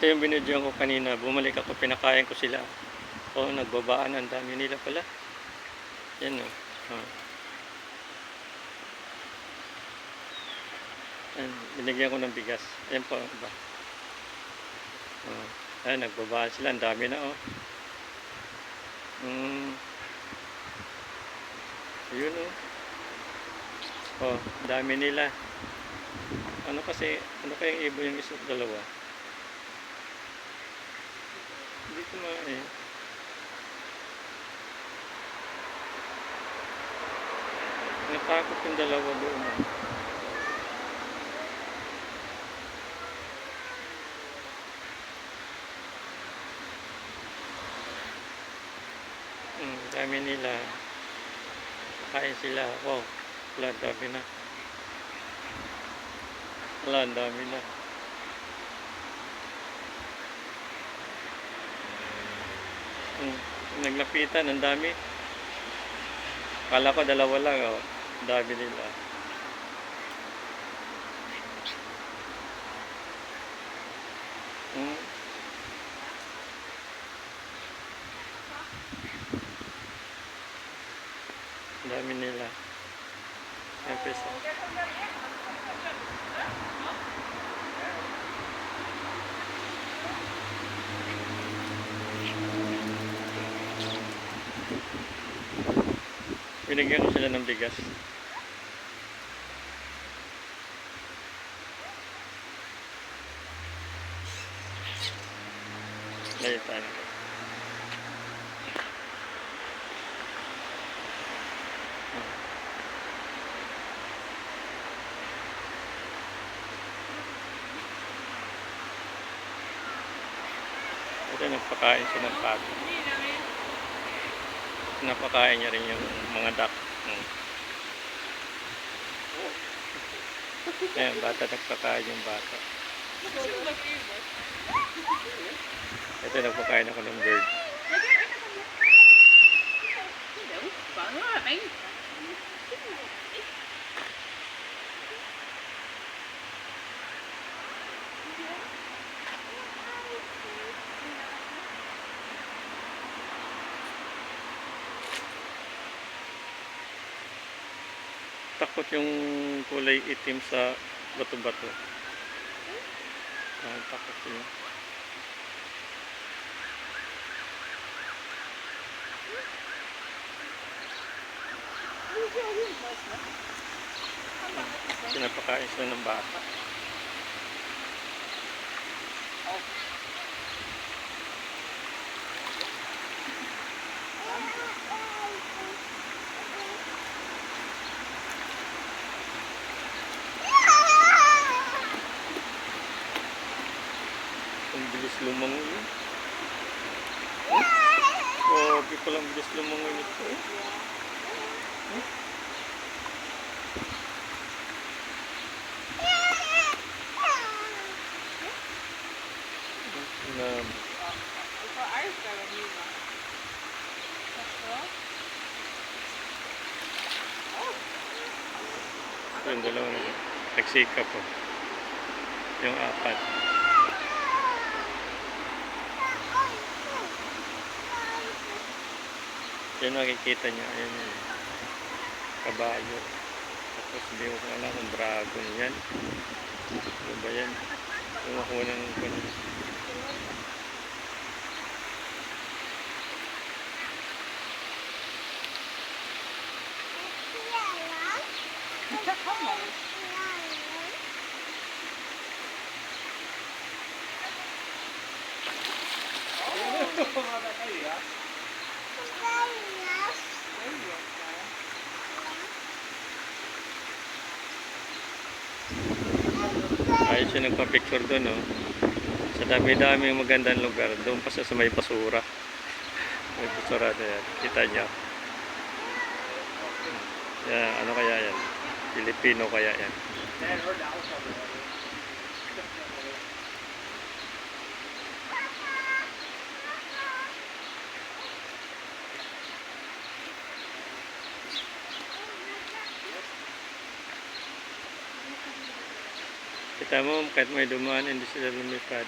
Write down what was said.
Ito yung binidyoan ko kanina. Bumalik ako, pinakain ko sila. Oh, nagbabaan. Ang dami nila pala. Yan o. Oh. Ayan, binigyan ko ng bigas. Ayan po. Iba. Oh. Ayan, nagbabaan sila. Ang dami na oh. Ayun oh. Oh, dami nila. Ano kayang ibo yung isa, dalawa? Hindi ko natakot yung dalawa doon. Dami nila. Kain sila. Wow. Wala, dami na. Wala, dami na. Naglapitan, ang dami. Kala ko dalawa lang, oh. Dami nila. Dami nila. Siyempre sa binigyan ko sila ng bigas. Layutan. Ito, nagpakain siya ng pato. Napakain niya rin yung mga duck. Ayan, bata, nagpakain yung bata. Ito, nagpakain ako ng bird. Takot yung kulay itim sa bato-bato. Takot yun. Pinapakain sila ng bata. Ang bilis lumangoy yun. Grabe pala ang bilis lumangoy nito. Yung dalawa nagsikap po. Yung apat. Yan nakikita niya. Ayan yun. Kabayo. Tapos hindi ko alam kung dragon yan. Ano ba yan? Kumakuha ng ganyan. Ayos yung nagpa-picture doon, oh. Sa dami-dami magandang lugar. Doon pa sa may basura. May basura na yan. Kita niya. Yan, ano kaya yan? Filipino kaya yan? Kita mo, kahit may dumaan, hindi sila lumipad.